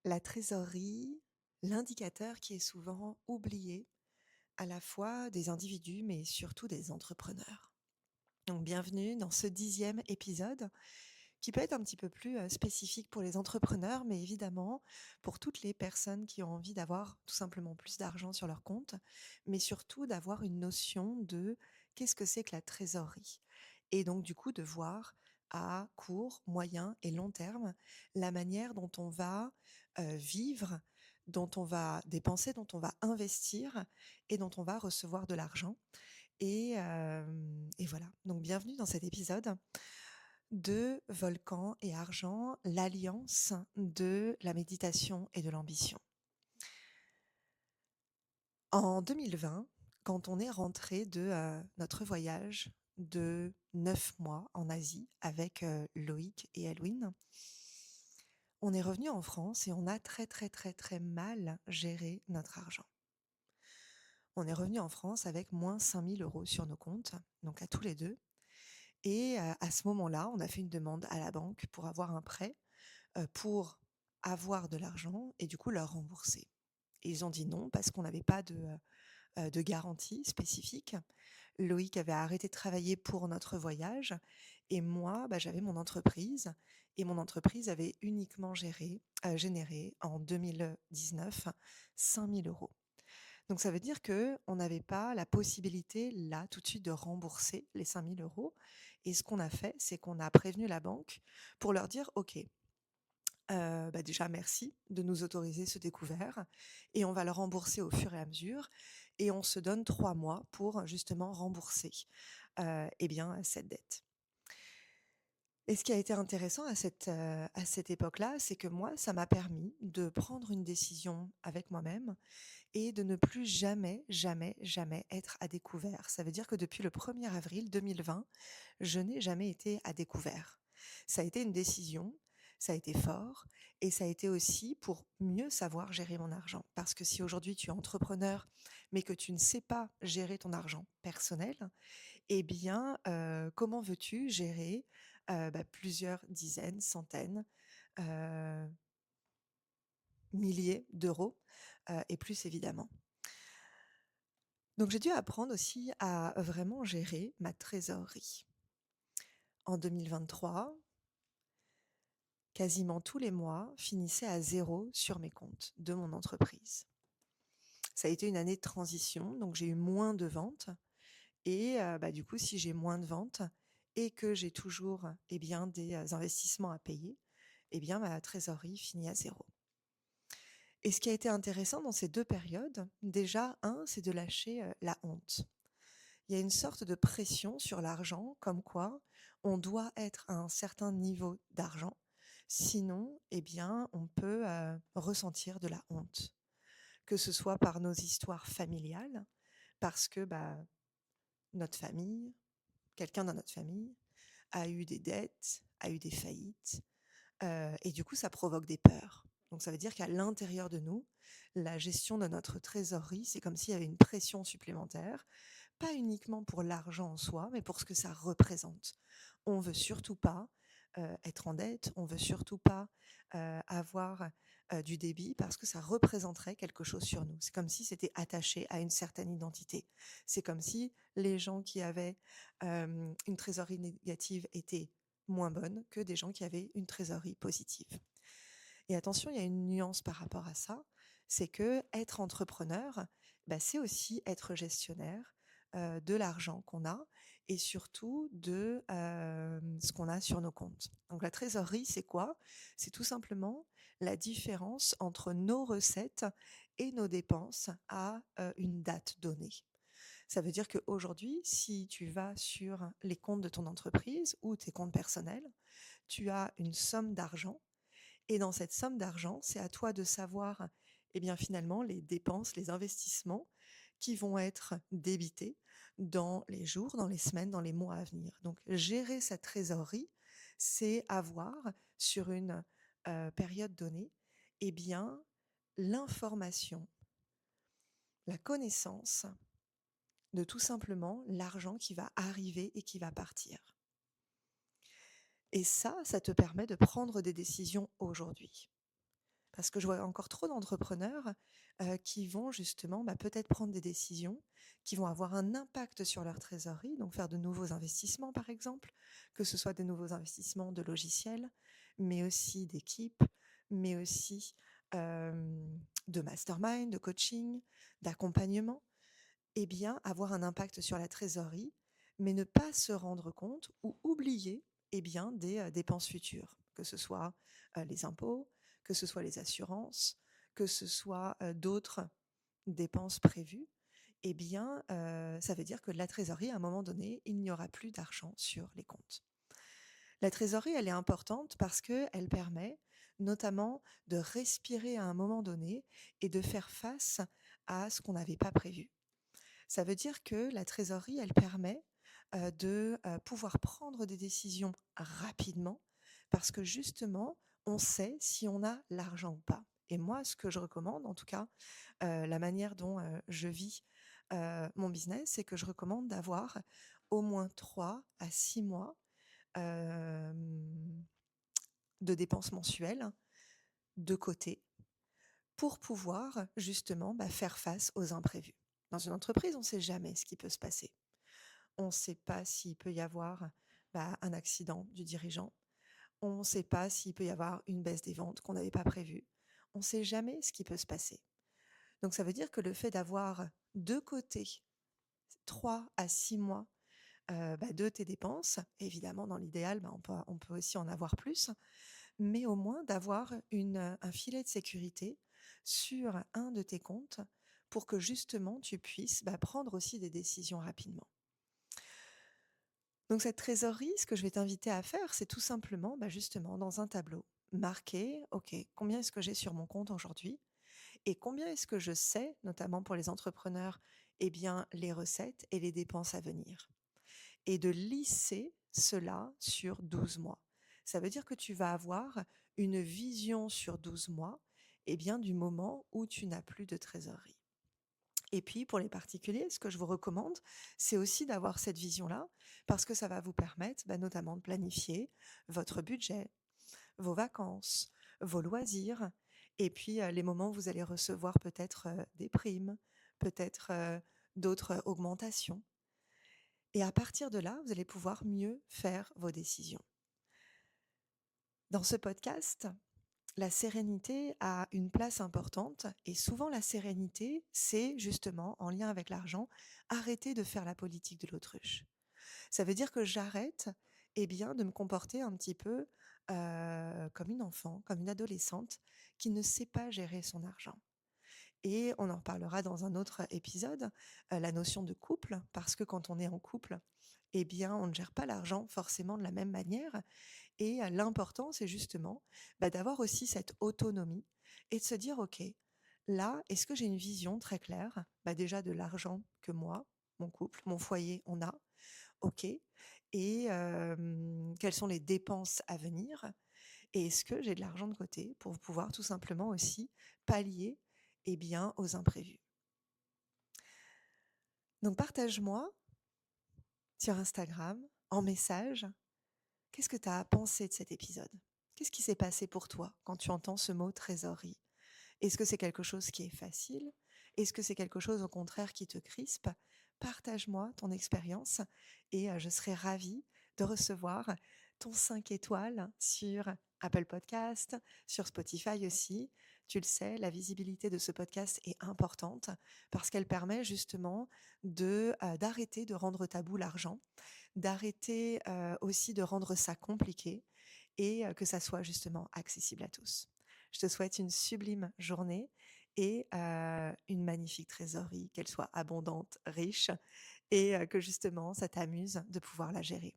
La trésorerie, l'indicateur qui est souvent oublié, à la fois des individus, mais surtout des entrepreneurs. Donc bienvenue dans ce 10e épisode qui peut être un petit peu plus spécifique pour les entrepreneurs, mais évidemment pour toutes les personnes qui ont envie d'avoir tout simplement plus d'argent sur leur compte, mais surtout d'avoir une notion de qu'est-ce que c'est que la trésorerie. Et donc du coup de voir à court, moyen et long terme la manière dont on va vivre, dont on va dépenser, dont on va investir et dont on va recevoir de l'argent. Et voilà, donc bienvenue dans cet épisode de Volcan et Argent, l'alliance de la méditation et de l'ambition. En 2020, quand on est rentré de notre voyage de 9 mois en Asie avec Loïc et Elwin, on est revenu en France et on a très très très très mal géré notre argent. On est revenu en France avec moins 5 000 € sur nos comptes, donc à tous les deux. Et à ce moment-là, on a fait une demande à la banque pour avoir un prêt, pour avoir de l'argent et du coup leur rembourser. Et ils ont dit non parce qu'on n'avait pas de garantie spécifique. Loïc avait arrêté de travailler pour notre voyage et moi, j'avais mon entreprise et mon entreprise avait uniquement généré en 2019 5 000 €. Donc ça veut dire qu'on n'avait pas la possibilité là tout de suite de rembourser les 5 000 € et ce qu'on a fait, c'est qu'on a prévenu la banque pour leur dire: «OK, déjà merci de nous autoriser ce découvert et on va le rembourser au fur et à mesure et on se donne 3 mois pour justement rembourser, cette dette». Et ce qui a été intéressant à cette époque-là, c'est que moi, ça m'a permis de prendre une décision avec moi-même et de ne plus jamais, jamais, jamais être à découvert. Ça veut dire que depuis le 1er avril 2020, je n'ai jamais été à découvert. Ça a été une décision, ça a été fort et ça a été aussi pour mieux savoir gérer mon argent. Parce que si aujourd'hui tu es entrepreneur, mais que tu ne sais pas gérer ton argent personnel, eh bien, comment veux-tu gérer plusieurs dizaines, centaines, heu, milliers d'euros et plus évidemment. Donc j'ai dû apprendre aussi à vraiment gérer ma trésorerie. En 2023, quasiment tous les mois finissaient à zéro sur mes comptes de mon entreprise. Ça a été une année de transition, donc j'ai eu moins de ventes et du coup, si j'ai moins de ventes et que j'ai toujours, des investissements à payer, ma trésorerie finit à zéro. Et ce qui a été intéressant dans ces 2 périodes, déjà, c'est de lâcher, la honte. Il y a une sorte de pression sur l'argent, comme quoi on doit être à un certain niveau d'argent, sinon, on peut, ressentir de la honte. Que ce soit par nos histoires familiales, parce que, notre famille, quelqu'un dans notre famille a eu des dettes, a eu des faillites, et du coup ça provoque des peurs. Donc ça veut dire qu'à l'intérieur de nous, la gestion de notre trésorerie, c'est comme s'il y avait une pression supplémentaire, pas uniquement pour l'argent en soi, mais pour ce que ça représente. On veut surtout pas, être en dette, on veut surtout pas, avoir, du débit parce que ça représenterait quelque chose sur nous. C'est comme si c'était attaché à une certaine identité. C'est comme si les gens qui avaient, une trésorerie négative étaient moins bonnes que des gens qui avaient une trésorerie positive. Et attention, il y a une nuance par rapport à ça, c'est que être entrepreneur, c'est aussi être gestionnaire, de l'argent qu'on a et surtout de, ce qu'on a sur nos comptes. Donc la trésorerie, c'est quoi? C'est tout simplement la différence entre nos recettes et nos dépenses à, une date donnée. Ça veut dire qu'aujourd'hui, si tu vas sur les comptes de ton entreprise ou tes comptes personnels, tu as une somme d'argent et dans cette somme d'argent, c'est à toi de savoir, finalement, les dépenses, les investissements qui vont être débités dans les jours, dans les semaines, dans les mois à venir. Donc, gérer sa trésorerie, c'est avoir sur une période donnée, l'information, la connaissance de tout simplement l'argent qui va arriver et qui va partir. Et ça te permet de prendre des décisions aujourd'hui. Parce que je vois encore trop d'entrepreneurs qui vont justement peut-être prendre des décisions qui vont avoir un impact sur leur trésorerie, donc faire de nouveaux investissements par exemple, que ce soit des nouveaux investissements de logiciels, mais aussi d'équipes, mais aussi de mastermind, de coaching, d'accompagnement, eh bien avoir un impact sur la trésorerie, mais ne pas se rendre compte ou oublier des dépenses futures, que ce soit les impôts, que ce soit les assurances, que ce soit d'autres dépenses prévues. Ça veut dire que la trésorerie, à un moment donné, il n'y aura plus d'argent sur les comptes. La trésorerie, elle est importante parce qu'elle permet notamment de respirer à un moment donné et de faire face à ce qu'on n'avait pas prévu. Ça veut dire que la trésorerie, elle permet de pouvoir prendre des décisions rapidement parce que justement, on sait si on a l'argent ou pas. Et moi, ce que je recommande, en tout cas, la manière dont je vis mon business, c'est que je recommande d'avoir au moins 3 à 6 mois de dépenses mensuelles de côté pour pouvoir justement faire face aux imprévus. Dans une entreprise, on ne sait jamais ce qui peut se passer. On ne sait pas s'il peut y avoir un accident du dirigeant. On ne sait pas s'il peut y avoir une baisse des ventes qu'on n'avait pas prévue. On ne sait jamais ce qui peut se passer. Donc ça veut dire que le fait d'avoir de côté 3 à 6 mois de tes dépenses, évidemment dans l'idéal, on peut aussi en avoir plus, mais au moins d'avoir un filet de sécurité sur un de tes comptes pour que justement tu puisses prendre aussi des décisions rapidement. Donc cette trésorerie, ce que je vais t'inviter à faire, c'est tout simplement justement dans un tableau, marquer, OK, combien est-ce que j'ai sur mon compte aujourd'hui et combien est-ce que je sais, notamment pour les entrepreneurs, les recettes et les dépenses à venir. Et de lisser cela sur 12 mois. Ça veut dire que tu vas avoir une vision sur 12 mois du moment où tu n'as plus de trésorerie. Et puis, pour les particuliers, ce que je vous recommande, c'est aussi d'avoir cette vision-là, parce que ça va vous permettre notamment de planifier votre budget, vos vacances, vos loisirs, et puis les moments où vous allez recevoir peut-être des primes, peut-être d'autres augmentations. Et à partir de là, vous allez pouvoir mieux faire vos décisions. Dans ce podcast, la sérénité a une place importante et souvent la sérénité, c'est justement, en lien avec l'argent, arrêter de faire la politique de l'autruche. Ça veut dire que j'arrête de me comporter un petit peu comme une enfant, comme une adolescente qui ne sait pas gérer son argent. Et on en reparlera dans un autre épisode, la notion de couple, parce que quand on est en couple, on ne gère pas l'argent forcément de la même manière. Et l'important, c'est justement d'avoir aussi cette autonomie et de se dire, OK, là, est-ce que j'ai une vision très claire déjà de l'argent que moi, mon couple, mon foyer, on a. OK. Et quelles sont les dépenses à venir? Et est-ce que j'ai de l'argent de côté pour pouvoir tout simplement aussi pallier aux imprévus? Donc partage-moi sur Instagram, en message, qu'est-ce que tu as pensé de cet épisode? Qu'est-ce qui s'est passé pour toi quand tu entends ce mot trésorerie? Est-ce que c'est quelque chose qui est facile? Est-ce que c'est quelque chose au contraire qui te crispe? Partage-moi ton expérience et je serai ravie de recevoir ton 5 étoiles sur Apple Podcast, sur Spotify aussi. Tu le sais, la visibilité de ce podcast est importante parce qu'elle permet justement d'arrêter de rendre tabou l'argent, d'arrêter aussi de rendre ça compliqué et que ça soit justement accessible à tous. Je te souhaite une sublime journée et une magnifique trésorerie, qu'elle soit abondante, riche et que justement ça t'amuse de pouvoir la gérer.